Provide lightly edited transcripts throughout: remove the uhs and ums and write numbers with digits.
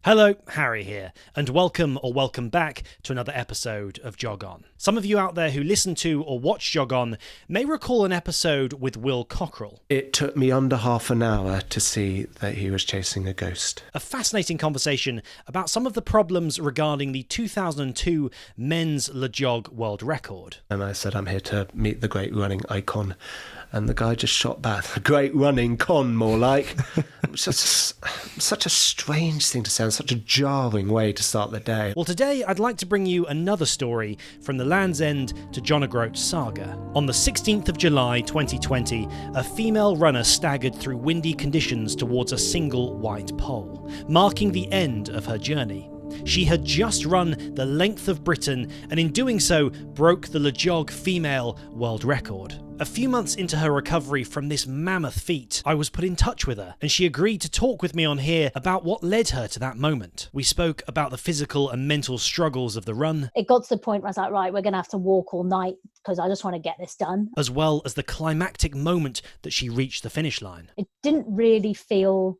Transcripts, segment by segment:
Hello, Harry here, and welcome back to another episode of Jog On. Some of you out there who listen to or watch Jog On may recall an episode with Will Cockrell. It took me under half an hour to see that he was chasing a ghost. A fascinating conversation about some of the problems regarding the 2002 men's LAJOG world record. And I said, I'm here to meet the great running icon. And the guy just shot back, the great running con, more like. It was just such a strange thing to say, and such a jarring way to start the day. Well, today I'd like to bring you another story from the Land's End to John O'Groats saga. On the 16th of July 2020, a female runner staggered through windy conditions towards a single white pole, marking the end of her journey. She had just run the length of Britain and in doing so broke the LAJOG female world record. A few months into her recovery from this mammoth feat, I was put in touch with her and she agreed to talk with me on here about what led her to that moment. We spoke about the physical and mental struggles of the run. It got to the point where I was like, right, we're going to have to walk all night because I just want to get this done. As well as the climactic moment that she reached the finish line. It didn't really feel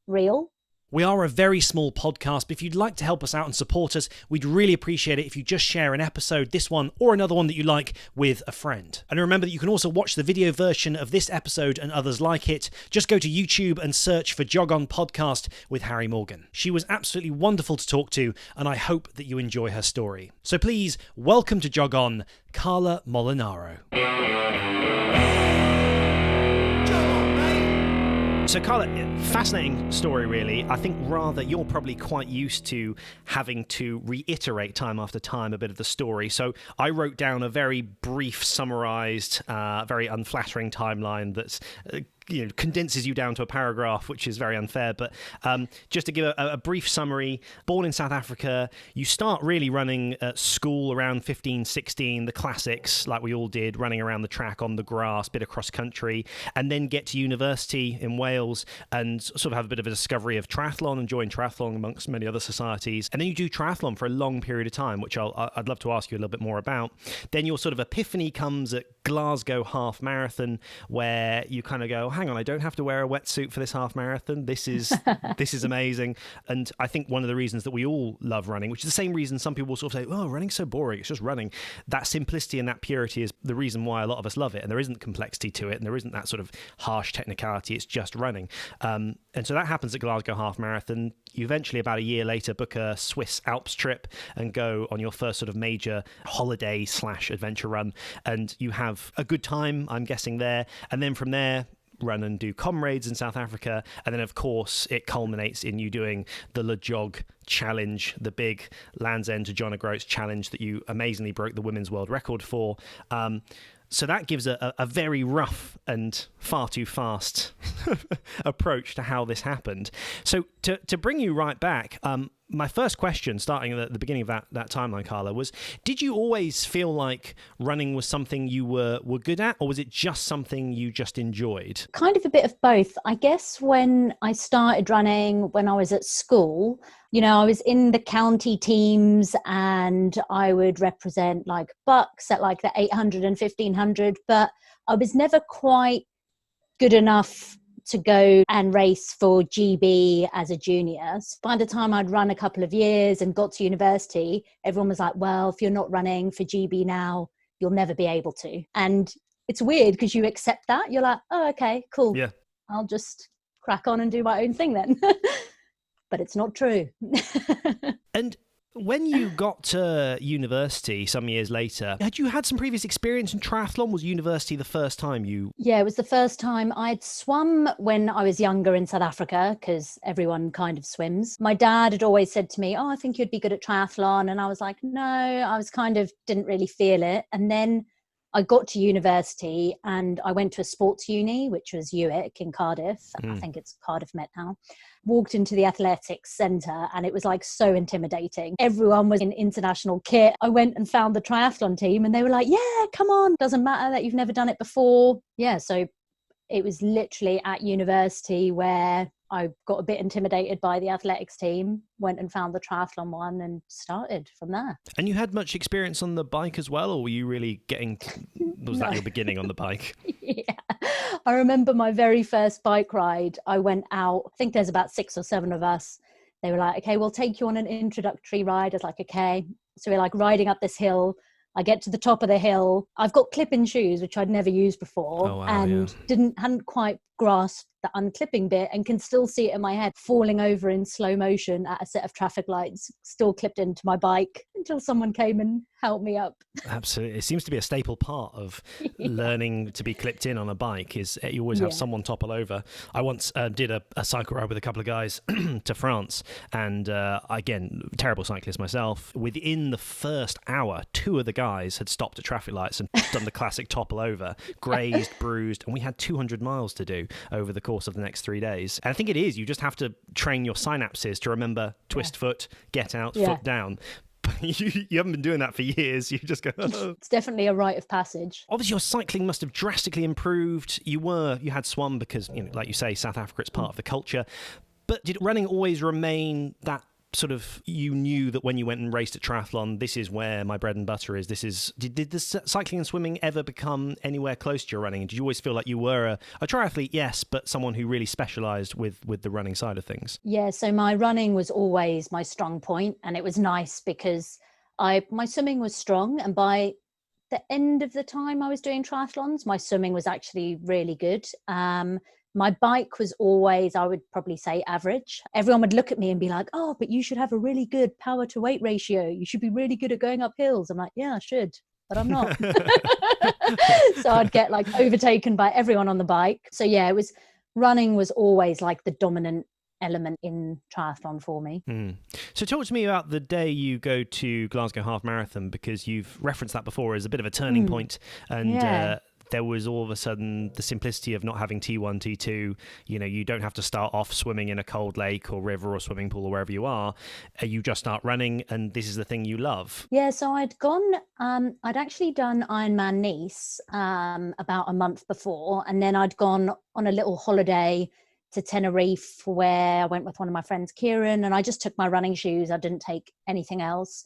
real. We are a very small podcast, but if you'd like to help us out and support us, we'd really appreciate it if you just share an episode, this one or another one that you like, with a friend. And remember that you can also watch the video version of this episode and others like it. Just go to YouTube and search for Jog On Podcast with Harry Morgan. She was absolutely wonderful to talk to, and I hope that you enjoy her story. So please, welcome to Jog On, Carla Molinaro. So Carla, fascinating story really. I think rather you're probably quite used to having to reiterate time after time a bit of the story. So I wrote down a very brief, summarised, very unflattering timeline that's condenses you down to a paragraph, which is very unfair. But just to give a brief summary, born in South Africa, you start really running at school around 15, 16, the classics, like we all did, running around the track on the grass, bit of cross country, and then get to university in Wales and sort of have a bit of a discovery of triathlon and join triathlon amongst many other societies. And then you do triathlon for a long period of time, which I'd love to ask you a little bit more about. Then your sort of epiphany comes at Glasgow half marathon, where you kind of go, hang on, I don't have to wear a wetsuit for this half marathon. This is amazing. And I think one of the reasons that we all love running, which is the same reason some people will sort of say, oh, running's so boring, it's just running. That simplicity and that purity is the reason why a lot of us love it. And there isn't complexity to it, and there isn't that sort of harsh technicality. It's just running. And so that happens at Glasgow half marathon. You eventually, about a year later, book a Swiss Alps trip and go on your first sort of major holiday/adventure run. And you have a good time, I'm guessing, there. And then from there, run and do Comrades in South Africa. And then, of course, it culminates in you doing the LAJOG challenge, the big Land's End to John O'Groats challenge that you amazingly broke the women's world record for. So that gives a very rough and far too fast approach to how this happened. So to bring you right back, my first question, starting at the beginning of that timeline, Carla, was, did you always feel like running was something you were good at, or was it just something you just enjoyed? Kind of a bit of both. I guess when I started running, when I was at school, I was in the county teams and I would represent like bucks at like the 800 and 1500, but I was never quite good enough to go and race for GB as a junior. So by the time I'd run a couple of years and got to university, everyone was like, well, if you're not running for GB now, you'll never be able to. And it's weird because you accept that. You're like, oh, okay, cool. Yeah. I'll just crack on and do my own thing then. But it's not true. And when you got to university some years later, had you had some previous experience in triathlon? Was university the first time you... Yeah, it was the first time. I'd swum when I was younger in South Africa because everyone kind of swims. My dad had always said to me, oh, I think you'd be good at triathlon. And I was like, no, I was didn't really feel it. And then I got to university and I went to a sports uni, which was UWIC in Cardiff. I think it's Cardiff Met now. Walked into the athletics centre and it was like so intimidating. Everyone was in international kit. I went and found the triathlon team and they were like, yeah, come on. Doesn't matter that you've never done it before. Yeah, so it was literally at university where I got a bit intimidated by the athletics team, went and found the triathlon one and started from there. And you had much experience on the bike as well, or were you really was that your beginning on the bike? Yeah. I remember my very first bike ride. I went out, I think there's about 6 or 7 of us, they were like, okay, we'll take you on an introductory ride. I was like, okay. So we're like riding up this hill. I get to the top of the hill. I've got clip-in shoes, which I'd never used before, and hadn't quite grasped the unclipping bit, and can still see it in my head, falling over in slow motion at a set of traffic lights, still clipped into my bike, until someone came and helped me up. Absolutely. It seems to be a staple part of learning to be clipped in on a bike, is you always have someone topple over. I once did a cycle ride with a couple of guys to France, and again, terrible cyclist myself. Within the first hour, 2 of the guys had stopped at traffic lights and done the classic topple over, grazed, bruised, and we had 200 miles to do over the course of the next 3 days. And I think it is, you just have to train your synapses to remember twist foot, get out, foot down. But you haven't been doing that for years. You just go, oh. It's definitely a rite of passage. Obviously, your cycling must have drastically improved. You had swum because, like you say, South Africa, it's part of the culture. But did running always remain that sort of, you knew that when you went and raced at triathlon, this is where my bread and butter is? Did the cycling and swimming ever become anywhere close to your running? And did you always feel like you were a triathlete, yes, but someone who really specialised with the running side of things? Yeah, so my running was always my strong point, and it was nice because my swimming was strong, and by the end of the time I was doing triathlons, my swimming was actually really good. My bike was always, I would probably say, average. Everyone would look at me and be like, oh, but you should have a really good power to weight ratio. You should be really good at going up hills. I'm like, yeah, I should, but I'm not. So I'd get like overtaken by everyone on the bike. So yeah, running was always like the dominant element in triathlon for me. So talk to me about the day you go to Glasgow Half Marathon, because you've referenced that before as a bit of a turning point, and there was all of a sudden the simplicity of not having T1, T2. You don't have to start off swimming in a cold lake or river or swimming pool or wherever you are. You just start running, and this is the thing you love. Yeah, so I'd actually done Ironman Nice about a month before, and then I'd gone on a little holiday to Tenerife where I went with one of my friends, Kieran, and I just took my running shoes. I didn't take anything else,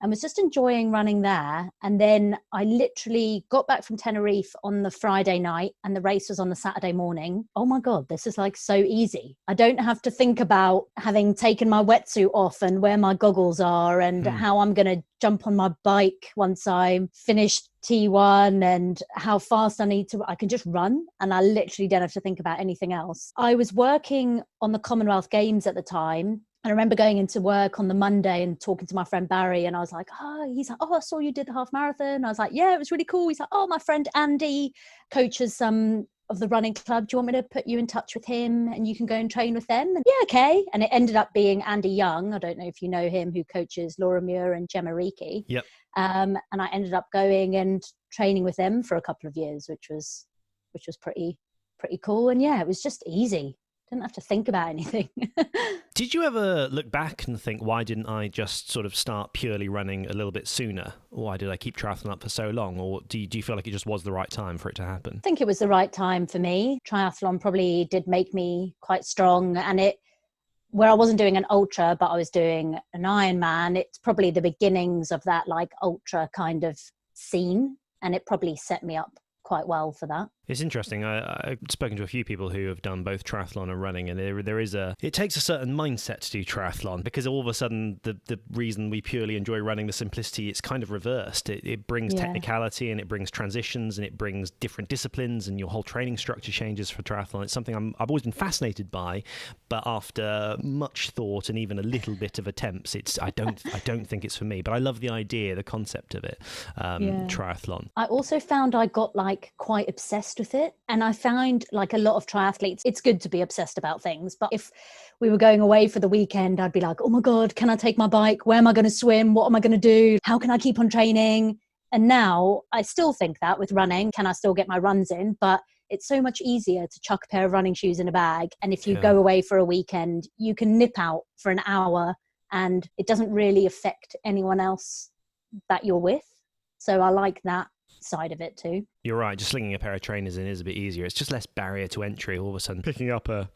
and was just enjoying running there. And then I literally got back from Tenerife on the Friday night, and the race was on the Saturday morning. Oh my God, this is like so easy. I don't have to think about having taken my wetsuit off and where my goggles are and how I'm going to jump on my bike once I finished T1 and how fast I can just run, and I literally don't have to think about anything else. I was working on the Commonwealth Games at the time. And I remember going into work on the Monday and talking to my friend Barry, and I was like, he's like, I saw you did the half marathon. I was like, yeah, it was really cool. He's like, my friend Andy coaches some of the running club. Do you want me to put you in touch with him and you can go and train with them? And yeah, okay. And it ended up being Andy Young. I don't know if you know him, who coaches Laura Muir and Gemma Reekie. Yep. And I ended up going and training with them for a couple of years, which was pretty cool. And yeah, it was just easy. Didn't have to think about anything. Did you ever look back and think, why didn't I just sort of start purely running a little bit sooner? Why did I keep triathlon up for so long? Or do you feel like it just was the right time for it to happen? I think it was the right time for me. Triathlon probably did make me quite strong, and where I wasn't doing an ultra, but I was doing an Ironman, it's probably the beginnings of that like ultra kind of scene, and it probably set me up quite well for that. It's interesting. I've spoken to a few people who have done both triathlon and running, and it takes a certain mindset to do triathlon, because all of a sudden the reason we purely enjoy running, the simplicity, it's kind of reversed. It brings technicality, and it brings transitions, and it brings different disciplines, and your whole training structure changes for triathlon. It's something I've always been fascinated by, but after much thought and even a little bit of attempts, I don't think it's for me. But I love the idea, the concept of it, triathlon. I also found I got like quite obsessed with it, and I found like a lot of triathletes, it's good to be obsessed about things, but if we were going away for the weekend, I'd be like, oh my God, can I take my bike? Where am I going to swim? What am I going to do? How can I keep on training? And now I still think that with running, can I still get my runs in? But it's so much easier to chuck a pair of running shoes in a bag, and if you go away for a weekend, you can nip out for an hour and it doesn't really affect anyone else that you're with. So I like that side of it too. You're right, just slinging a pair of trainers in is a bit easier. It's just less barrier to entry. All of a sudden picking up a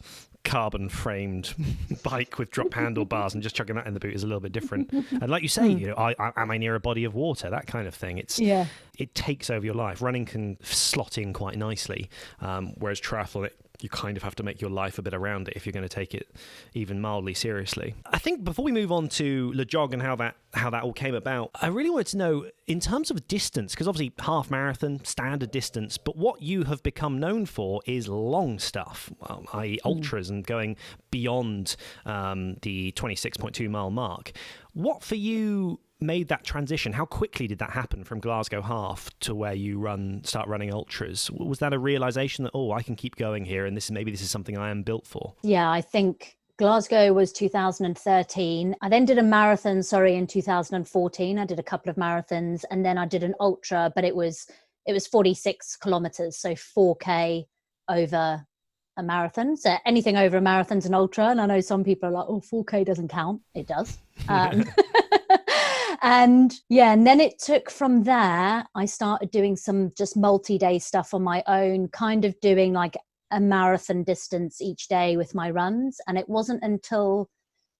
carbon framed bike with drop handlebars and just chucking that in the boot is a little bit different. And like you say, am I near a body of water, that kind of thing. It takes over your life. Running can slot in quite nicely, whereas triathlon, you kind of have to make your life a bit around it if you're going to take it even mildly seriously. I think before we move on to LAJOG and how that all came about, I really wanted to know, in terms of distance, because obviously half marathon, standard distance, but what you have become known for is long stuff, i.e. ultras and going beyond the 26.2 mile mark. What for you made that transition? How quickly did that happen from Glasgow half to where you start running ultras? Was that a realization that, I can keep going here and maybe this is something I am built for? Yeah, I think Glasgow was 2013. I then did a marathon, in 2014. I did a couple of marathons and then I did an ultra, but it was 46 kilometers, so 4K over a marathon. So anything over a marathon's an ultra. And I know some people are like, 4K doesn't count. It does. And then it took from there, I started doing some just multi-day stuff on my own, kind of doing like a marathon distance each day with my runs. And it wasn't until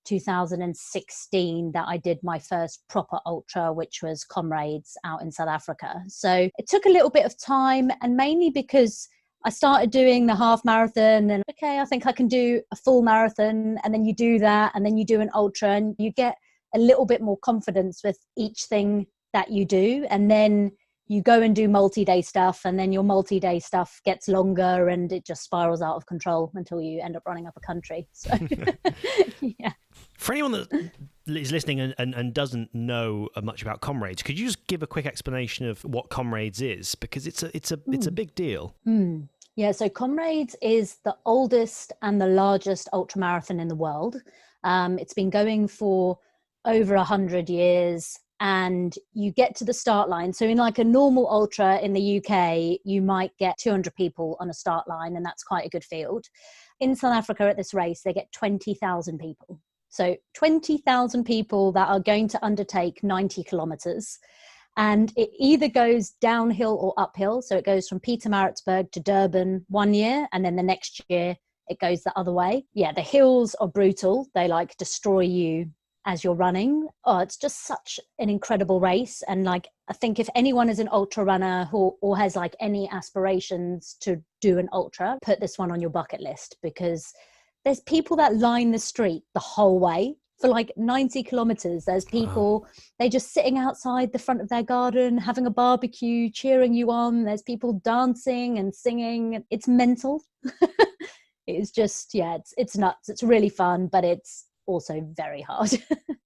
2016 that I did my first proper ultra, which was Comrades out in South Africa. So it took a little bit of time, and mainly because I started doing the half marathon and I think I can do a full marathon, and then you do that and then you do an ultra and you get a little bit more confidence with each thing that you do. And then you go and do multi-day stuff, and then your multi-day stuff gets longer and it just spirals out of control until you end up running up a country. So, yeah. For anyone that is listening and doesn't know much about Comrades, could you just give a quick explanation of what Comrades is? Because it's a big deal. Yeah, so Comrades is the oldest and the largest ultramarathon in the world. It's been going for over 100 years, and you get to the start line. So in like a normal ultra in the UK, you might get 200 people on a start line, and that's quite a good field. In South Africa at this race, they get 20,000 people. So 20,000 people that are going to undertake 90 kilometers. And it either goes downhill or uphill. So it goes from Pietermaritzburg to Durban one year, and then the next year it goes the other way. Yeah, the hills are brutal. They like destroy you as you're running. It's just such an incredible race. And like, I think if anyone is an ultra runner or has like any aspirations to do an ultra, put this one on your bucket list, because there's people that line the street the whole way for like 90 kilometers. There's people, they're just sitting outside the front of their garden, having a barbecue, cheering you on. There's people dancing and singing. It's mental. It's just, it's nuts. It's really fun, but it's also very hard.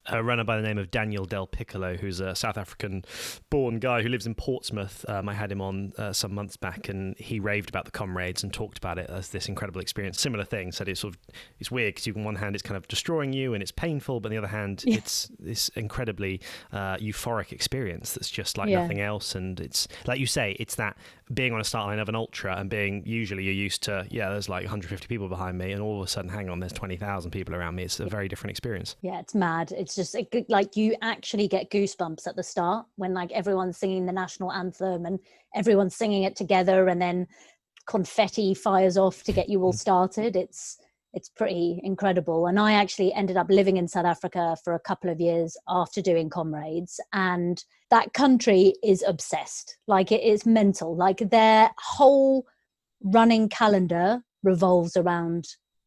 A runner by the name of Daniel Del Piccolo, who's a South African-born guy who lives in Portsmouth. I had him on some months back, and he raved about the Comrades and talked about it as this incredible experience. Similar thing, said it's weird because on one hand it's kind of destroying you and it's painful, but on the other hand it's this incredibly euphoric experience that's just like nothing else. And it's like you say, it's that being on a start line of an ultra and being, usually you're used to, there's like 150 people behind me, and all of a sudden, hang on, there's 20,000 people around me. It's a very different experience. Yeah, it's mad. It's just like you actually get goosebumps at the start when like everyone's singing the national anthem and everyone's singing it together, and then confetti fires off to get you all started. It's pretty incredible. And I actually ended up living in South Africa for a couple of years after doing Comrades, and that country is obsessed. Like, it is mental. Like, their whole running calendar revolves around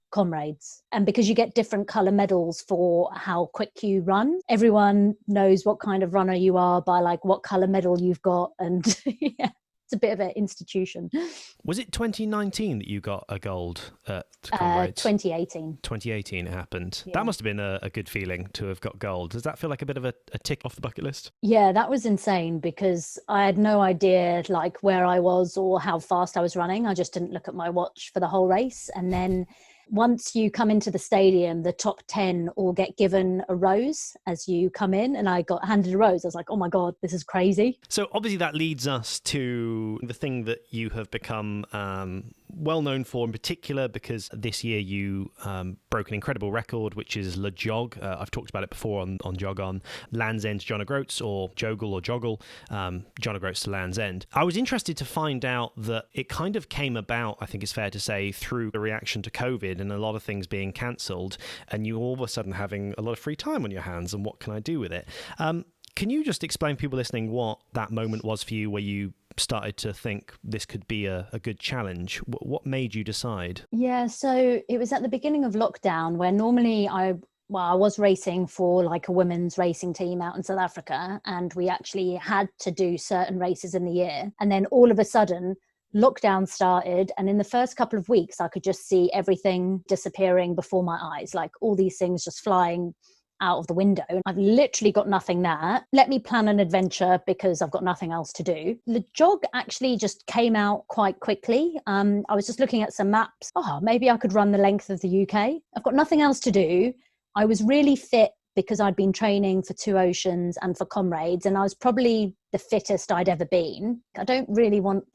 Comrades. And because you get different color medals for how quick you run, everyone knows what kind of runner you are by like what color medal you've got. And it's a bit of an institution. Was it 2019 that you got a gold at Comrades? 2018. 2018 it happened. Yeah. That must have been a good feeling to have got gold. Does that feel like a bit of a tick off the bucket list? Yeah, that was insane, because I had no idea like where I was or how fast I was running. I just didn't look at my watch for the whole race. And then once you come into the stadium, the top 10 all get given a rose as you come in, and I got handed a rose. I was like, oh my God, this is crazy. So obviously that leads us to the thing that you have become well known for in particular, because this year you broke an incredible record, which is LAJOG. I've talked about it before on Jog On. Land's End to John O'Groats, or Joggle or Joggle, John O'Groats to Land's End. I was interested to find out that it kind of came about, I think it's fair to say, through the reaction to COVID and a lot of things being cancelled, and you all of a sudden having a lot of free time on your hands, and what can I do with it? Can you just explain to people listening what that moment was for you, where you started to think this could be a good challenge? What made you decide? Yeah, so it was at the beginning of lockdown where normally I was racing for like a women's racing team out in South Africa, and we actually had to do certain races in the year. And then all of a sudden, lockdown started, and in the first couple of weeks, I could just see everything disappearing before my eyes, like all these things just flying out of the window. I've literally got nothing there. Let me plan an adventure because I've got nothing else to do. LAJOG actually just came out quite quickly. I was just looking at some maps. Maybe I could run the length of the UK. I've got nothing else to do. I was really fit because I'd been training for Two Oceans and for Comrades, and I was probably the fittest I'd ever been. I don't really want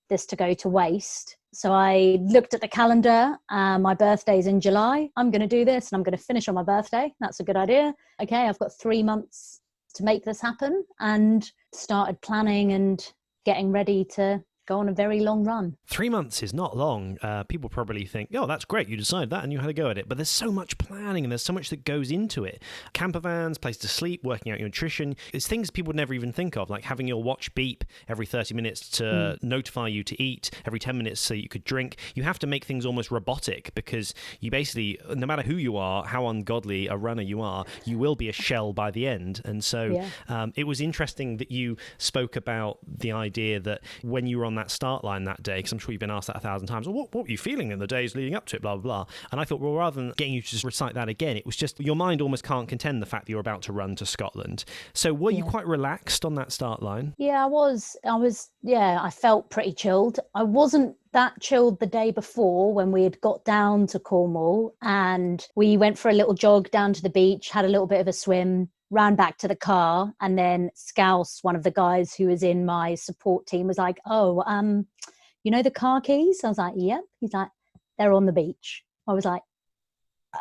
this to go to waste. So I looked at the calendar. My birthday's in July. I'm going to do this and I'm going to finish on my birthday. That's a good idea. Okay, I've got 3 months to make this happen, and started planning and getting ready to go on a very long run. 3 months is not long. People probably think, oh, that's great, you decided that and you had a go at it. But there's so much planning and there's so much that goes into it. Camper vans, place to sleep, working out your nutrition. It's things people would never even think of, like having your watch beep every 30 minutes to notify you to eat, every 10 minutes so you could drink. You have to make things almost robotic because you basically, no matter who you are, how ungodly a runner you are, you will be a shell by the end. And so it was interesting that you spoke about the idea that when you were on that start line that day, because I'm sure you've been asked that 1,000 times, well, what were you feeling in the days leading up to it, blah, blah, blah. And I thought, well, rather than getting you to just recite that again, it was just your mind almost can't contend the fact that you're about to run to Scotland. So were you quite relaxed on that start line? Yeah, I was, I felt pretty chilled. I wasn't that chilled the day before when we had got down to Cornwall and we went for a little jog down to the beach, had a little bit of a swim, ran back to the car, and then Scouse, one of the guys who was in my support team, was like, you know the car keys? I was like, yep. He's like, they're on the beach. I was like,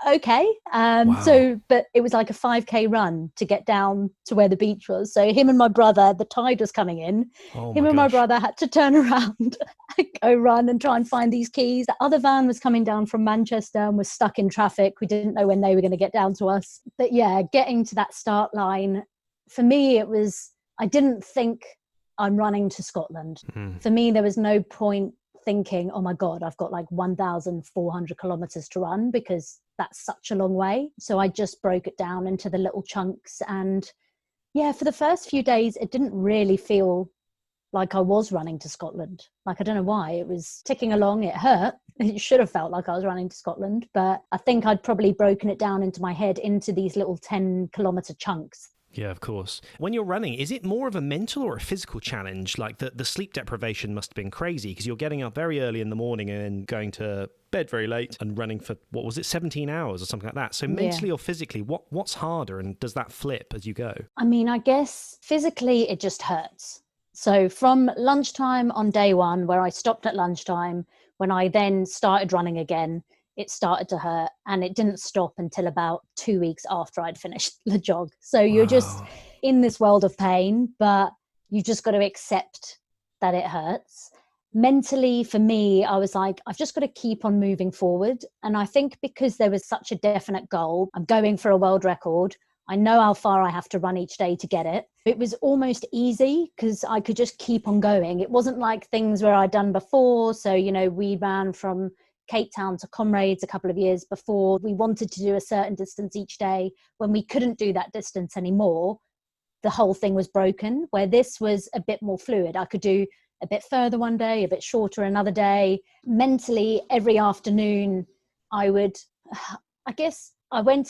okay. Wow. So, but it was like a 5K run to get down to where the beach was. So him and my brother, the tide was coming in. My brother had to turn around and go run and try and find these keys. The other van was coming down from Manchester and was stuck in traffic. We didn't know when they were going to get down to us. But yeah, getting to that start line, for me, it was, I didn't think I'm running to Scotland. For me, there was no point thinking, oh my God, I've got like 1,400 kilometers to run, because that's such a long way. So I just broke it down into the little chunks. And yeah, for the first few days, it didn't really feel like I was running to Scotland. Like, I don't know why. It was ticking along. It hurt. It should have felt like I was running to Scotland. But I think I'd probably broken it down into my head into these little 10-kilometer chunks. Yeah, of course. When you're running, is it more of a mental or a physical challenge? Like the sleep deprivation must have been crazy because you're getting up very early in the morning and then going to bed very late and running for, 17 hours or something like that. So mentally or physically, what's harder, and does that flip as you go? I mean, I guess physically it just hurts. So from lunchtime on day one, where I stopped at lunchtime, when I then started running again, it started to hurt, and it didn't stop until about 2 weeks after I'd finished LAJOG. So you're just in this world of pain, but you just got to accept that it hurts. Mentally, for me, I was like, I've just got to keep on moving forward. And I think because there was such a definite goal, I'm going for a world record. I know how far I have to run each day to get it. It was almost easy because I could just keep on going. It wasn't like things where I'd done before. So, we ran from Cape Town to Comrades a couple of years before. We wanted to do a certain distance each day. When we couldn't do that distance anymore, the whole thing was broken, where this was a bit more fluid. I could do a bit further one day, a bit shorter another day. Mentally, every afternoon, I went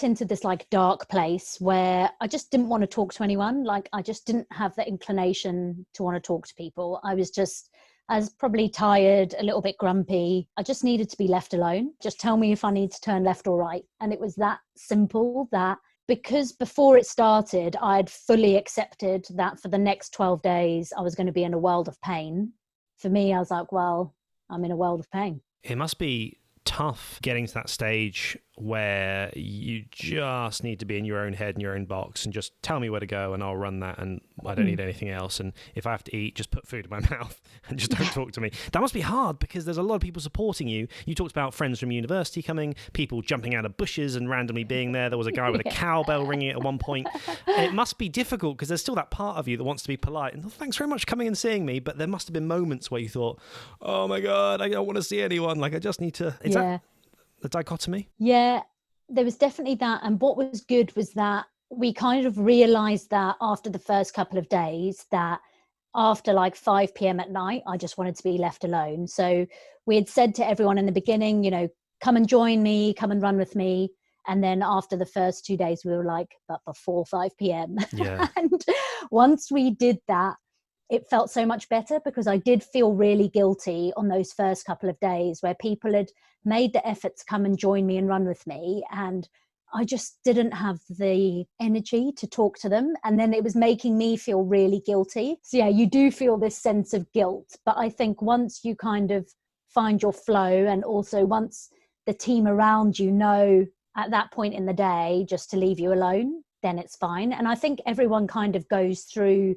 into this like dark place where I just didn't want to talk to anyone. Like, I just didn't have the inclination to want to talk to people. I was probably tired, a little bit grumpy. I just needed to be left alone. Just tell me if I need to turn left or right. And it was that simple, that because before it started, I had fully accepted that for the next 12 days, I was going to be in a world of pain. For me, I was like, well, I'm in a world of pain. It must be tough getting to that stage where you just need to be in your own head and your own box and just tell me where to go and I'll run that, and I don't need anything else. And if I have to eat, just put food in my mouth and just don't talk to me. That must be hard because there's a lot of people supporting you. You talked about friends from university coming, people jumping out of bushes and randomly being there. There was a guy with a cowbell ringing at one point. It must be difficult because there's still that part of you that wants to be polite and thanks very much for coming and seeing me. But there must have been moments where you thought, oh my God, I don't want to see anyone. Like I just need to. Is that the dichotomy? Yeah, there was definitely that. And what was good was that we kind of realized that after the first couple of days, that after like 5 p.m. at night, I just wanted to be left alone. So we had said to everyone in the beginning, you know, come and join me, come and run with me. And then after the first 2 days, we were like, but before 5 p.m. Yeah. And once we did that, it felt so much better because I did feel really guilty on those first couple of days where people had made the effort to come and join me and run with me. And I just didn't have the energy to talk to them. And then it was making me feel really guilty. So yeah, you do feel this sense of guilt. But I think once you kind of find your flow, and also once the team around you know at that point in the day just to leave you alone, then it's fine. And I think everyone kind of goes through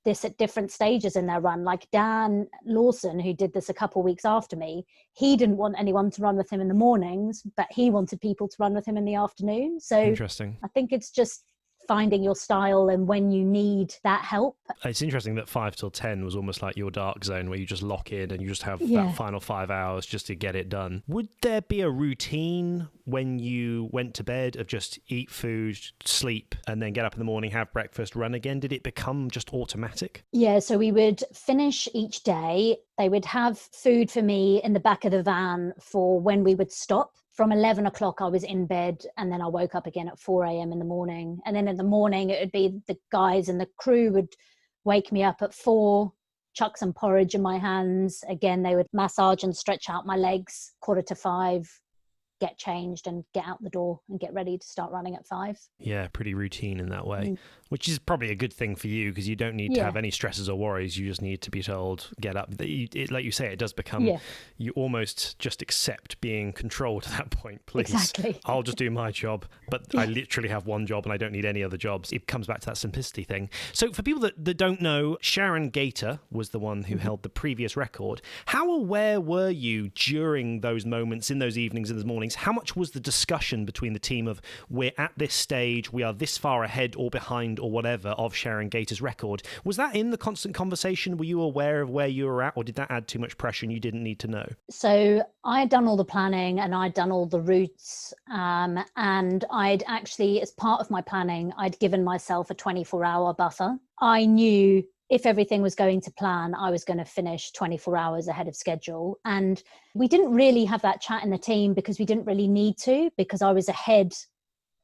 this at different stages in their run. Like Dan Lawson, who did this a couple of weeks after me, he didn't want anyone to run with him in the mornings, but he wanted people to run with him in the afternoon. So interesting. I think it's just finding your style and when you need that help. It's interesting that 5 till 10 was almost like your dark zone where you just lock in and you just have that final 5 hours just to get it done. Would there be a routine when you went to bed of just eat food, sleep, and then get up in the morning, have breakfast, run again? Did it become just automatic? Yeah, so we would finish each day. They would have food for me in the back of the van for when we would stop. From 11 o'clock, I was in bed, and then I woke up again at 4 a.m. in the morning. And then in the morning, it would be the guys and the crew would wake me up at 4, chuck some porridge in my hands. Again, they would massage and stretch out my legs. 4:45, get changed and get out the door and get ready to start running at 5. Yeah, pretty routine in that way, which is probably a good thing for you because you don't need to have any stresses or worries. You just need to be told, get up. Like you say, it does become, you almost just accept being controlled at that point. Please, exactly. I'll just do my job, but I literally have one job and I don't need any other jobs. It comes back to that simplicity thing. So for people that don't know, Sharon Gator was the one who held the previous record. How aware were you during those moments, in those evenings, in those mornings? How much was the discussion between the team of we're at this stage, we are this far ahead or behind or whatever of Sharon Gator's record? Was that in the constant conversation? Were you aware of where you were at, or did that add too much pressure and you didn't need to know? So I had done all the planning and I'd done all the routes, and I'd actually, as part of my planning, I'd given myself a 24-hour buffer. I knew if everything was going to plan, I was going to finish 24 hours ahead of schedule. And we didn't really have that chat in the team because we didn't really need to, because I was ahead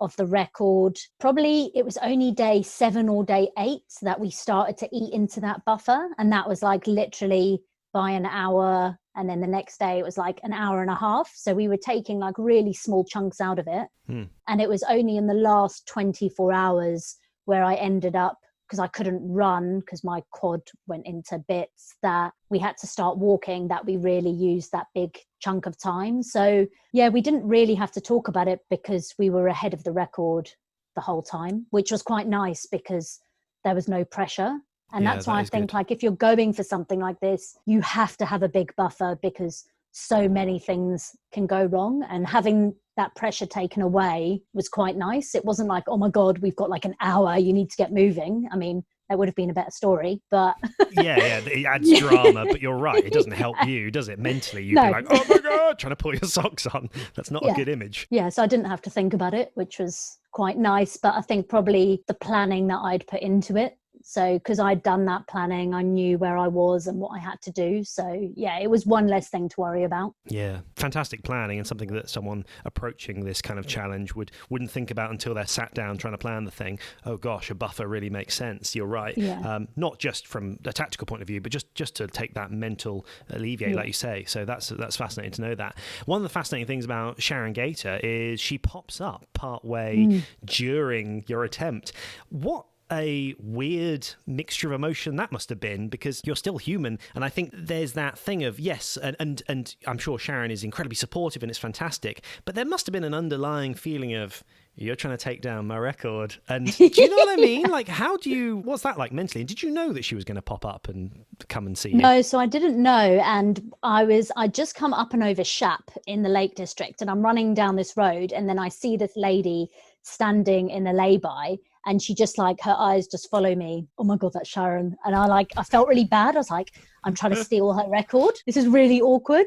of the record. Probably it was only day 7 or day 8 that we started to eat into that buffer. And that was like literally by an hour. And then the next day it was like an hour and a half. So we were taking like really small chunks out of it. And it was only in the last 24 hours where I ended up, because I couldn't run because my quad went into bits, that we had to start walking, that we really used that big chunk of time. So yeah, we didn't really have to talk about it because we were ahead of the record the whole time, which was quite nice because there was no pressure. And that's why I think like if you're going for something like this, you have to have a big buffer because so many things can go wrong, and having that pressure taken away was quite nice. It wasn't like, oh my God, we've got like an hour, you need to get moving. I mean, that would have been a better story, but yeah, it adds drama, but you're right, it doesn't help you, does it? Mentally, you'd be like, oh my God, trying to pull your socks on. That's not a good image. Yeah, so I didn't have to think about it, which was quite nice. But I think probably the planning that I'd put into it, so because I'd done that planning, I knew where I was and what I had to do. So yeah, it was one less thing to worry about. Yeah, fantastic planning, and something that someone approaching this kind of challenge wouldn't think about until they're sat down trying to plan the thing. Oh gosh, a buffer really makes sense. You're right. Yeah. Not just from a tactical point of view, but just to take that mental alleviate, like you say. So that's fascinating to know that. One of the fascinating things about Sharon Gator is she pops up partway during your attempt. What a weird mixture of emotion that must have been, because you're still human. And I think there's that thing of, yes, and I'm sure Sharon is incredibly supportive and it's fantastic, but there must have been an underlying feeling of, you're trying to take down my record. And do you know what I mean? Like, what's that like mentally? And did you know that she was going to pop up and come and see you? No, so I didn't know. And I'd just come up and over Shap in the Lake District, and I'm running down this road, and then I see this lady standing in a lay-by, and she just like, her eyes just follow me. Oh my God, that's Sharon. And I felt really bad. I was like, I'm trying to steal her record. This is really awkward.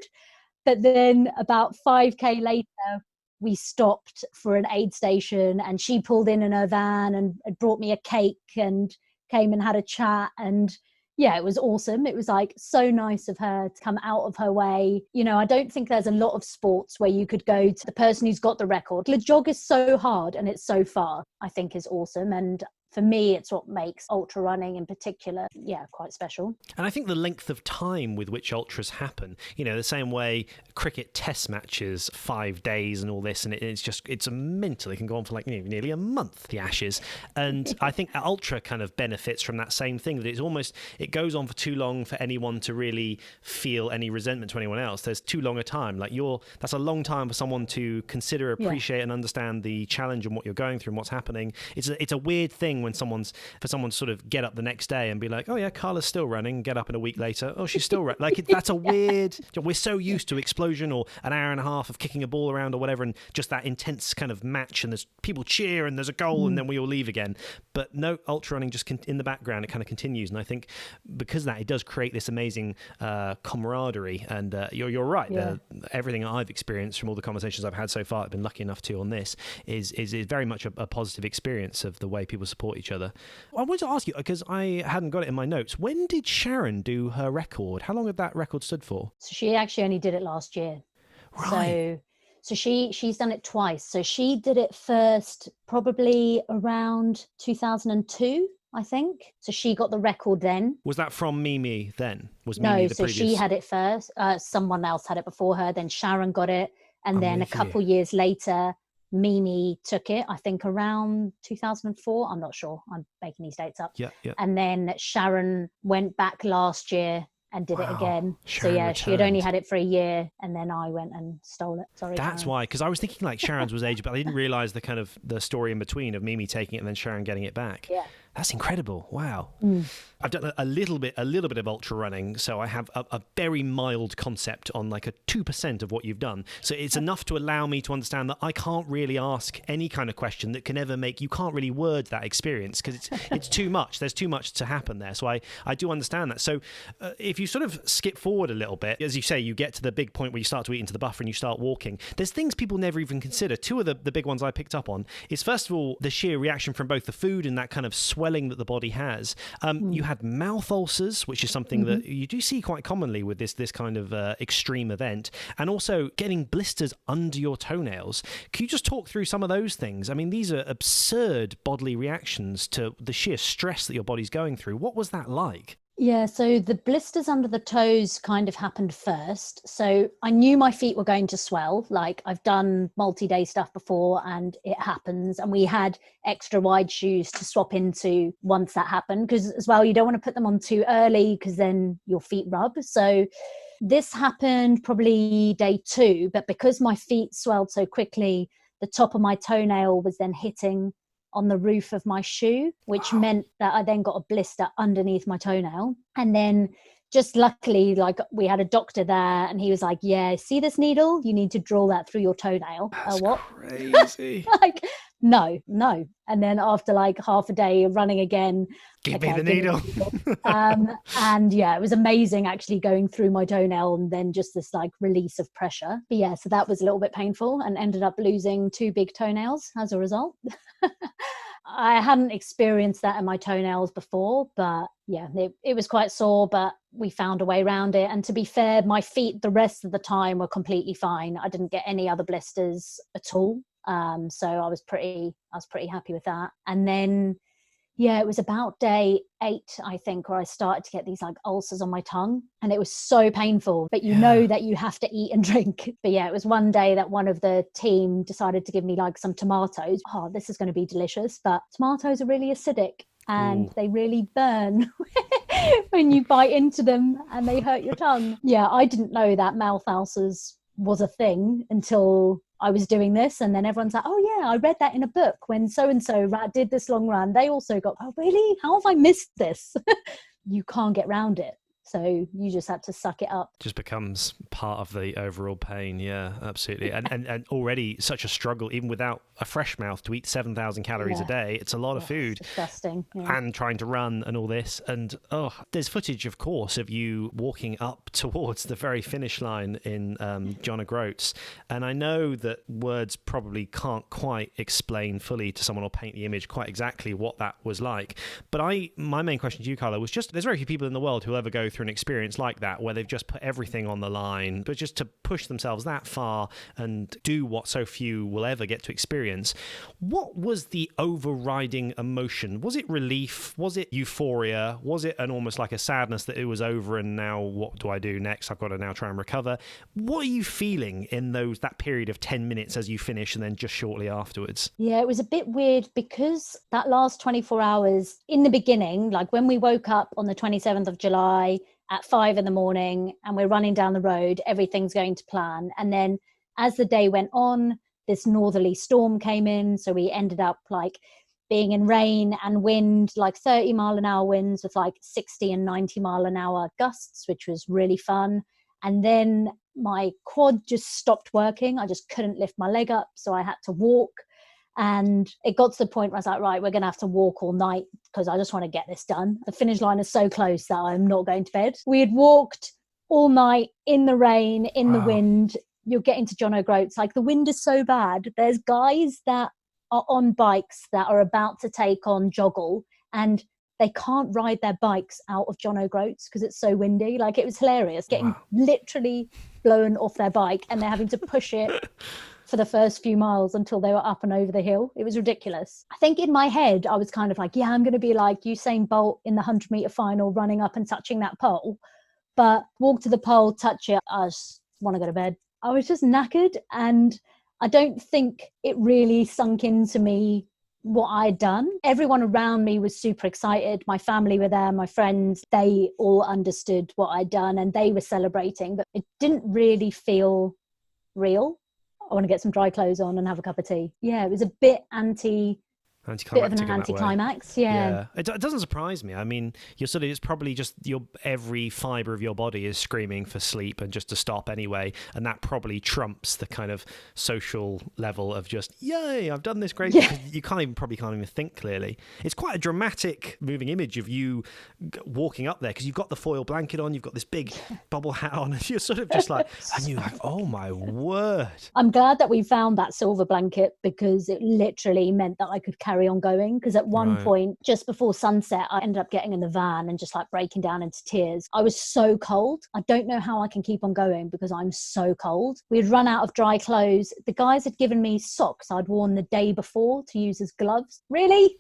But then about 5K later, we stopped for an aid station, and she pulled in her van and brought me a cake and came and had a chat. And yeah, it was awesome. It was like so nice of her to come out of her way. You know, I don't think there's a lot of sports where you could go to the person who's got the record. LAJOG is so hard and it's so far, I think is awesome. And for me, it's what makes ultra running in particular, quite special. And I think the length of time with which ultras happen, you know, the same way cricket test matches, 5 days and all this, and it's a mental, it can go on for like nearly a month, the Ashes. And I think ultra kind of benefits from that same thing, that it goes on for too long for anyone to really feel any resentment to anyone else. There's too long a time. Like that's a long time for someone to consider, appreciate and understand the challenge and what you're going through and what's happening. It's a weird thing when someone to sort of get up the next day and be like, oh yeah, Carla's still running, get up in a week later, oh, she's still running. Like that's a weird, we're so used to explosion or an hour and a half of kicking a ball around or whatever, and just that intense kind of match, and there's people cheer and there's a goal and then we all leave again. But no, ultra running just in the background, it kind of continues. And I think because of that, it does create this amazing camaraderie. And you're right, everything I've experienced from all the conversations I've had so far, I've been lucky enough to on this, is very much a positive experience of the way people support each other. I wanted to ask you, because I hadn't got it in my notes, when did Sharon do her record? How long had that record stood for? So she actually only did it last year. Right. So she's done it twice. So she did it first probably around 2002, I think. So she got the record then. Was that from Mimi then? No, so she had it first. Someone else had it before her. Then Sharon got it. And then a couple years later, Mimi took it, I think around 2004. I'm not sure. I'm making these dates up. Yeah. And then Sharon went back last year and did it again. Sharon returned. She had only had it for a year, and then I went and stole it. Sorry. That's Sharon. why, because I was thinking like Sharon's was age, but I didn't realize the kind of the story in between of Mimi taking it and then Sharon getting it back. Yeah. That's incredible. Wow. I've done a little bit of ultra running, so I have a very mild concept on like a 2% of what you've done. So it's enough to allow me to understand that I can't really ask any kind of question that can ever you can't really word that experience, because it's too much. There's too much to happen there. So I do understand that. So if you sort of skip forward a little bit, as you say, you get to the big point where you start to eat into the buffer and you start walking. There's things people never even consider. Two of the big ones I picked up on is, first of all, the sheer reaction from both the food and that kind of swelling that the body has. You had mouth ulcers, which is something that you do see quite commonly with this kind of extreme event, and also getting blisters under your toenails. Can you just talk through some of those things? I mean, these are absurd bodily reactions to the sheer stress that your body's going through. What was that like? Yeah, so the blisters under the toes kind of happened first. So I knew my feet were going to swell. Like, I've done multi-day stuff before and it happens. And we had extra wide shoes to swap into once that happened, because as well, you don't want to put them on too early because then your feet rub. So this happened probably day 2, but because my feet swelled so quickly, the top of my toenail was then hitting on the roof of my shoe, which meant that I then got a blister underneath my toenail. And then just luckily, like, we had a doctor there and he was like, yeah, see this needle? You need to drill that through your toenail. That's what? Crazy. Like, no. And then after like half a day of running again, give me the needle. And yeah, it was amazing actually going through my toenail and then just this like release of pressure. But yeah, so that was a little bit painful and ended up losing 2 big toenails as a result. I hadn't experienced that in my toenails before, but yeah, it was quite sore, but we found a way around it. And to be fair, my feet the rest of the time were completely fine. I didn't get any other blisters at all. So I was pretty happy with that. And then, yeah, it was about day 8, I think, where I started to get these like ulcers on my tongue, and it was so painful, but you know that you have to eat and drink. But yeah, it was one day that one of the team decided to give me like some tomatoes. Oh, this is going to be delicious, but tomatoes are really acidic. and they really burn when you bite into them and they hurt your tongue. Yeah, I didn't know that mouth ulcers was a thing until I was doing this, and then everyone's like, oh yeah, I read that in a book when so-and-so did this long run, they also got, oh really, how have I missed this? You can't get around it, so you just had to suck it up. Just becomes part of the overall pain. Yeah, absolutely. And already such a struggle, even without a fresh mouth, to eat 7,000 calories a day. It's a lot of food. It's disgusting. Yeah. And trying to run and all this. And there's footage, of course, of you walking up towards the very finish line in John O'Groats. And I know that words probably can't quite explain fully to someone or paint the image quite exactly what that was like. But my main question to you, Carla, was just, there's very few people in the world who'll ever go through an experience like that, where they've just put everything on the line, but just to push themselves that far and do what so few will ever get to experience. What was the overriding emotion? Was it relief? Was it euphoria? Was it an almost like a sadness that it was over and now what do I do next? I've got to now try and recover. What are you feeling in that period of 10 minutes as you finish and then just shortly afterwards? Yeah, it was a bit weird because that last 24 hours in the beginning, like when we woke up on the 27th of July at 5 a.m, and we're running down the road, everything's going to plan. And then as the day went on, this northerly storm came in. So we ended up like being in rain and wind, like 30-mile-an-hour winds with like 60 and 90-mile-an-hour gusts, which was really fun. And then my quad just stopped working. I just couldn't lift my leg up. So I had to walk. And it got to the point where I was like, right, we're going to have to walk all night because I just want to get this done. The finish line is so close that I'm not going to bed. We had walked all night in the rain, in the wind. You're getting to John O'Groats. Like the wind is so bad. There's guys that are on bikes that are about to take on Jog On, and they can't ride their bikes out of John O'Groats because it's so windy. Like it was hilarious, getting literally blown off their bike and they're having to push it for the first few miles until they were up and over the hill. It was ridiculous. I think in my head, I was kind of like, yeah, I'm going to be like Usain Bolt in the 100-meter final, running up and touching that pole. But walk to the pole, touch it, I just want to go to bed. I was just knackered, and I don't think it really sunk into me what I'd done. Everyone around me was super excited. My family were there, my friends, they all understood what I'd done and they were celebrating, but it didn't really feel real. I want to get some dry clothes on and have a cup of tea. Yeah, it was a bit bit of an anticlimax. Yeah. It doesn't surprise me. I mean, it's probably just every fibre of your body is screaming for sleep and just to stop anyway, and that probably trumps the kind of social level of just, yay, I've done this great. Yeah. You can't even think clearly. It's quite a dramatic moving image of you walking up there because you've got the foil blanket on, you've got this big bubble hat on, and you're sort of just like, and you're like, oh my word. I'm glad that we found that silver blanket because it literally meant that I could carry on going, because at one point just before sunset I ended up getting in the van and just like breaking down into tears. I was so cold. I don't know how I can keep on going because I'm so cold. We had run out of dry clothes. The guys had given me socks I'd worn the day before to use as gloves. Really?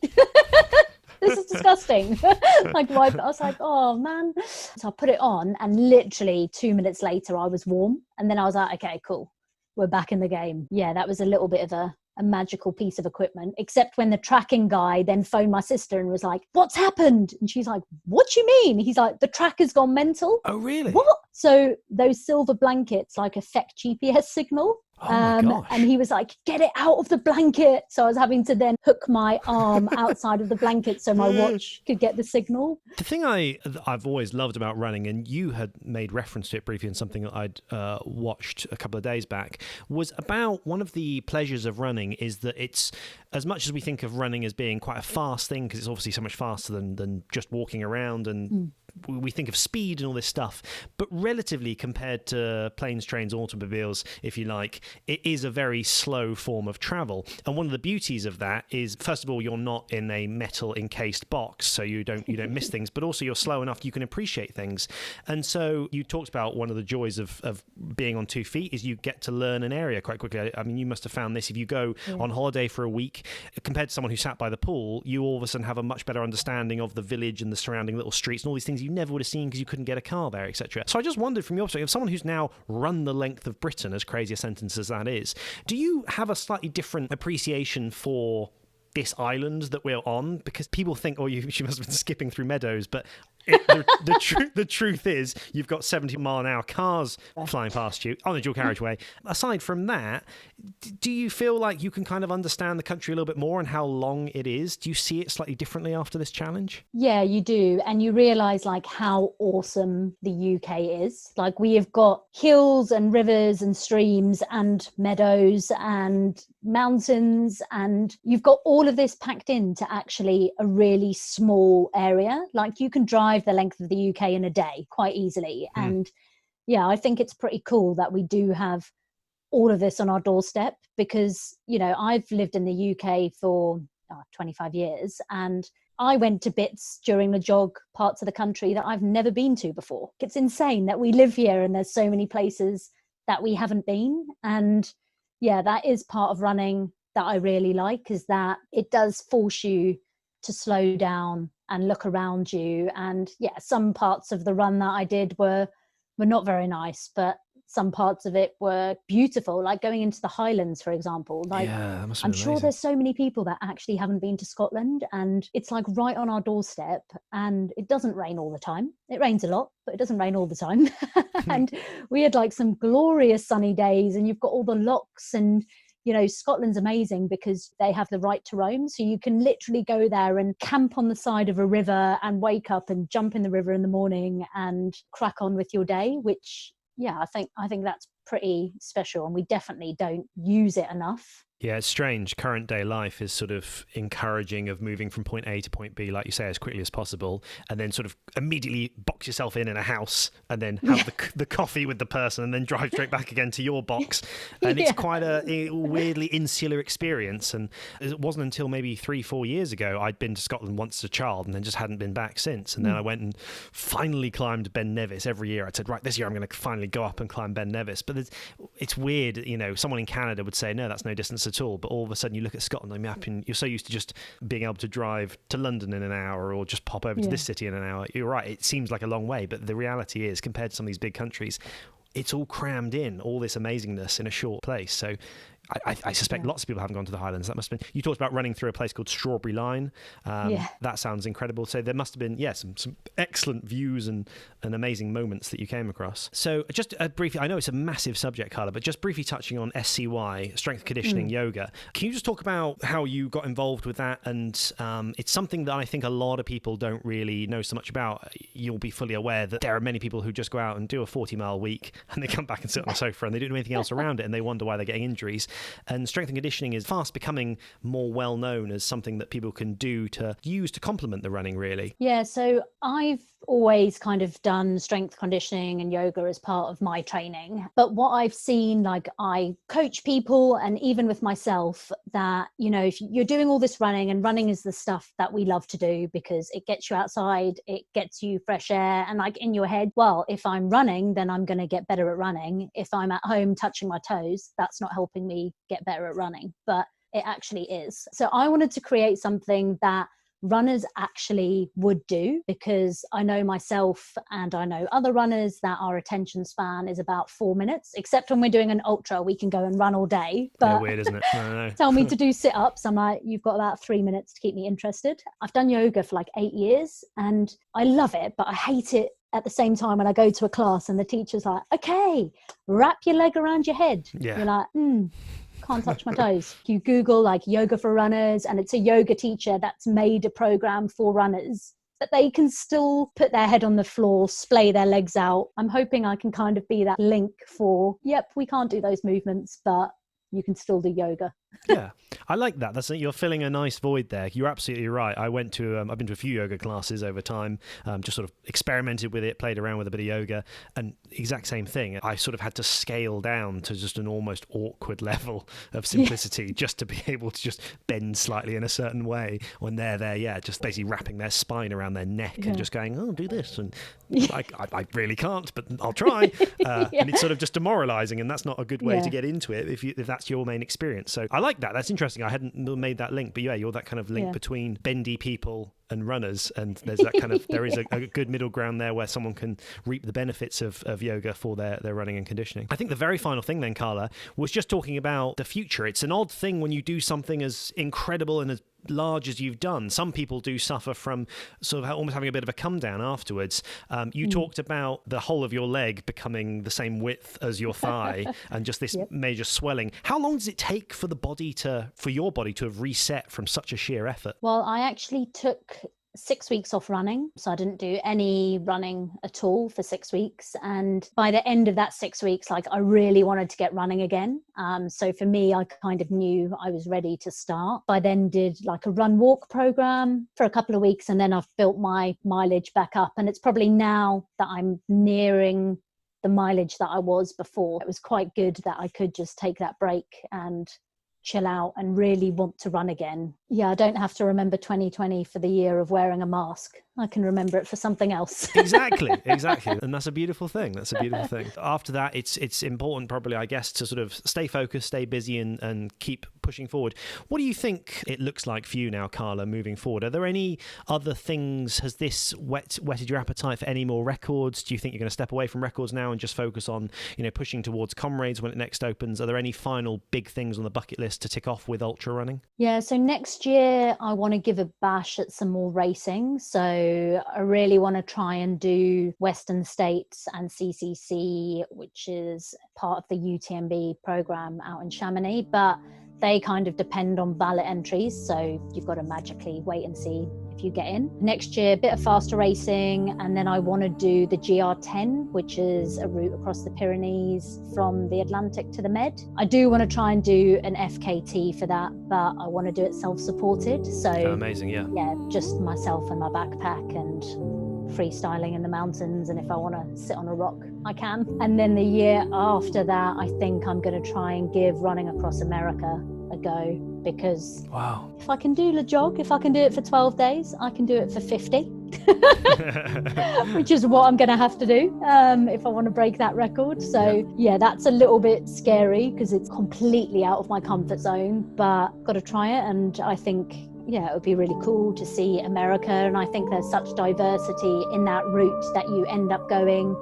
This is disgusting. I was like, oh man. So I put it on and literally 2 minutes later I was warm, and then I was like, okay, cool, we're back in the game. Yeah, that was a little bit of a magical piece of equipment, except when the tracking guy then phoned my sister and was like, what's happened? And she's like, what do you mean? He's like, the tracker's gone mental. Oh really? What? So those silver blankets like affect GPS signal. Oh my gosh. And he was like, get it out of the blanket. So I was having to then hook my arm outside of the blanket so my watch could get the signal. The thing I've always loved about running, and you had made reference to it briefly in something that I'd watched a couple of days back, was about one of the pleasures of running is that it's, as much as we think of running as being quite a fast thing, because it's obviously so much faster than just walking around, and we think of speed and all this stuff, but relatively compared to planes, trains, automobiles, if you like, it is a very slow form of travel. And one of the beauties of that is, first of all, you're not in a metal encased box, so you don't miss things, but also you're slow enough you can appreciate things. And so you talked about one of the joys of being on 2 feet is you get to learn an area quite quickly. I mean, you must have found this if you go on holiday for a week compared to someone who sat by the pool, you all of a sudden have a much better understanding of the village and the surrounding little streets and all these things you never would have seen because you couldn't get a car there, etc. So I just wondered, from your perspective, someone who's now run the length of Britain, as crazy a sentence as that is, do you have a slightly different appreciation for this island that we're on? Because people think, she must have been skipping through meadows, but the truth is you've got 70-mile-an-hour cars flying past you on the dual carriageway. Aside from that, do you feel like you can kind of understand the country a little bit more and how long it is? Do you see it slightly differently after this challenge? Yeah, you do. And you realise like how awesome the UK is. Like we have got hills and rivers and streams and meadows and mountains, and you've got all of this packed into actually a really small area. Like you can drive the length of the UK in a day quite easily. And yeah, I think it's pretty cool that we do have all of this on our doorstep, because, you know, I've lived in the UK for 25 years, and I went to bits during the jog parts of the country that I've never been to before. It's insane that we live here and there's so many places that we haven't been. And yeah, that is part of running that I really like, is that it does force you to slow down and look around you. And yeah, some parts of the run that I did were not very nice, but some parts of it were beautiful, like going into the Highlands, for example. Like, yeah, that must I'm be sure amazing. there's so many people that actually haven't been to Scotland, and it's like right on our doorstep, and it doesn't rain all the time. It rains a lot, but it doesn't rain all the time. And we had like some glorious sunny days, and you've got all the lochs, and you know, Scotland's amazing because they have the right to roam. So you can literally go there and camp on the side of a river and wake up and jump in the river in the morning and crack on with your day, which, yeah, I think that's pretty special, and we definitely don't use it enough. Yeah, it's strange. Current day life is sort of encouraging of moving from point A to point B, like you say, as quickly as possible, and then sort of immediately box yourself in a house and then have the coffee with the person and then drive straight back again to your box. And it's quite a weirdly insular experience. And it wasn't until maybe 3-4 years ago I'd been to Scotland once as a child and then just hadn't been back since. And then I went and finally climbed Ben Nevis. Every year I'd said, right, this year I'm going to finally go up and climb Ben Nevis. But it's weird, you know, someone in Canada would say, no, that's no distance at all, but all of a sudden you look at Scotland on the map and you're so used to just being able to drive to London in an hour or just pop over to this city in an hour. You're right, it seems like a long way, but the reality is, compared to some of these big countries, it's all crammed in, all this amazingness in a short place. So I suspect lots of people haven't gone to the Highlands. That must have been, you talked about running through a place called Strawberry Line. That sounds incredible. So there must have been, some excellent views and amazing moments that you came across. So just briefly, I know it's a massive subject, Carla, but just briefly touching on SCY, strength conditioning yoga. Can you just talk about how you got involved with that? And it's something that I think a lot of people don't really know so much about. You'll be fully aware that there are many people who just go out and do a 40-mile week and they come back and sit on the sofa and they don't do anything else around it, and they wonder why they're getting injuries. And strength and conditioning is fast becoming more well known as something that people can do to use to complement the running, really. Yeah, so I've always kind of done strength conditioning and yoga as part of my training. But what I've seen, like I coach people and even with myself, that, you know, if you're doing all this running, and running is the stuff that we love to do because it gets you outside, it gets you fresh air, and like in your head, well, if I'm running, then I'm going to get better at running. If I'm at home touching my toes, that's not helping me get better at running, but it actually is. So I wanted to create something that runners actually would do, because I know myself and I know other runners that our attention span is about 4 minutes, except when we're doing an ultra, we can go and run all day. But yeah, weird, isn't it? No. Tell me to do sit-ups, I'm like, you've got about 3 minutes to keep me interested. I've done yoga for like 8 years and I love it, but I hate it at the same time when I go to a class and the teacher's like, okay, wrap your leg around your head. Yeah. You're like, can't touch my toes. You Google like yoga for runners, and it's a yoga teacher that's made a program for runners that they can still put their head on the floor, splay their legs out. I'm hoping I can kind of be that link for, yep, we can't do those movements, but you can still do yoga. Yeah, I like that. You're filling a nice void there. You're absolutely right. I've been to a few yoga classes over time, just sort of experimented with it, played around with a bit of yoga, and exact same thing. I sort of had to scale down to just an almost awkward level of simplicity just to be able to just bend slightly in a certain way when they're there, just basically wrapping their spine around their neck and just going, oh, do this. And I really can't, but I'll try. And it's sort of just demoralizing, and that's not a good way to get into it if that's your main experience. So I like that. That's interesting. I hadn't made that link, but you're that kind of link between bendy people and runners, and there's that kind of there is a good middle ground there where someone can reap the benefits of yoga for their running and conditioning. I think the very final thing then, Carla, was just talking about the future. It's an odd thing when you do something as incredible and as large as you've done, some people do suffer from sort of almost having a bit of a come down afterwards. You talked about the whole of your leg becoming the same width as your thigh and just this major swelling. How long does it take for your body to have reset from such a sheer effort? Well, I actually took 6 weeks off running. So I didn't do any running at all for 6 weeks. And by the end of that 6 weeks, like, I really wanted to get running again. So for me, I kind of knew I was ready to start. I then did like a run walk program for a couple of weeks, and then I've built my mileage back up. And it's probably now that I'm nearing the mileage that I was before. It was quite good that I could just take that break and chill out and really want to run again. Yeah, I don't have to remember 2020 for the year of wearing a mask. I can remember it for something else. Exactly. And that's a beautiful thing. After that, it's important probably, I guess, to sort of stay focused, stay busy and keep pushing forward. What do you think it looks like for you now, Carla, moving forward? Are there any other things? Has this whetted your appetite for any more records? Do you think you're going to step away from records now and just focus on, pushing towards Comrades when it next opens? Are there any final big things on the bucket list to tick off with ultra running? Yeah, so next year I want to give a bash at some more racing. So I really want to try and do Western States and CCC, which is part of the UTMB program out in Chamonix, but they kind of depend on ballot entries. So you've got to magically wait and see if you get in. Next year, a bit of faster racing. And then I want to do the GR10, which is a route across the Pyrenees from the Atlantic to the Med. I do want to try and do an FKT for that, but I want to do it self-supported. So amazing, yeah. Yeah, just myself and my backpack and freestyling in the mountains, and if I want to sit on a rock, I can. And then the year after that, I think I'm going to try and give running across America a go, because if I can do LAJOG, if I can do it for 12 days, I can do it for 50, which is what I'm going to have to do if I want to break that record. So yeah, that's a little bit scary because it's completely out of my comfort zone, but got to try it. And I think it would be really cool to see America. And I think there's such diversity in that route that you end up going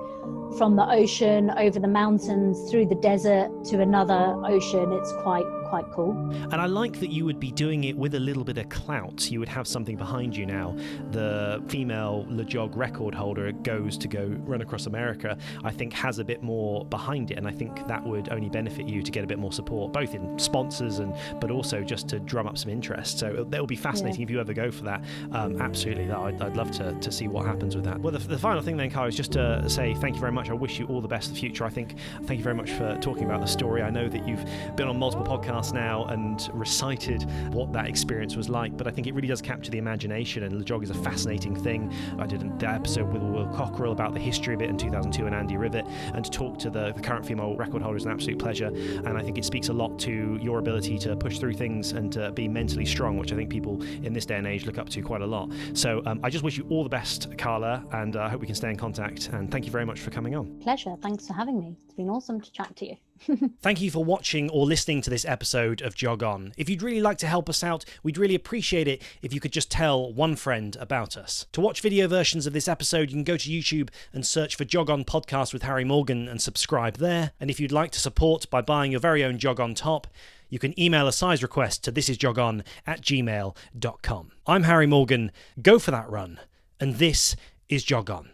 from the ocean over the mountains through the desert to another ocean. It's quite cool. And I like that you would be doing it with a little bit of clout. You would have something behind you now. The female LAJOG record holder goes to go run across America, I think, has a bit more behind it, and I think that would only benefit you to get a bit more support, both in sponsors but also just to drum up some interest. So that will be fascinating if you ever go for that. Absolutely, I'd love to see what happens with that. Well, the final thing then, Carla, is just to say thank you very much. I wish you all the best for the future. Thank you very much for talking about the story. I know that you've been on multiple podcasts now and recited what that experience was like, but I think it really does capture the imagination, and LAJOG is a fascinating thing. I did an episode with Will Cockerell about the history of it in 2002 and Andy Rivet, and to talk to the current female record holder is an absolute pleasure, and I think it speaks a lot to your ability to push through things and to be mentally strong, which I think people in this day and age look up to quite a lot. So I just wish you all the best, Carla, and I hope we can stay in contact, and thank you very much for coming on. Pleasure. Thanks for having me. It's been awesome to chat to you. Thank you for watching or listening to this episode of Jog On. If you'd really like to help us out, we'd really appreciate it if you could just tell one friend about us. To watch video versions of this episode, you can go to YouTube and search for Jog On Podcast with Harry Morgan and subscribe there. And if you'd like to support by buying your very own Jog On top, you can email a size request to thisisjogon@gmail.com. I'm Harry Morgan. Go for that run. And this is Jog On.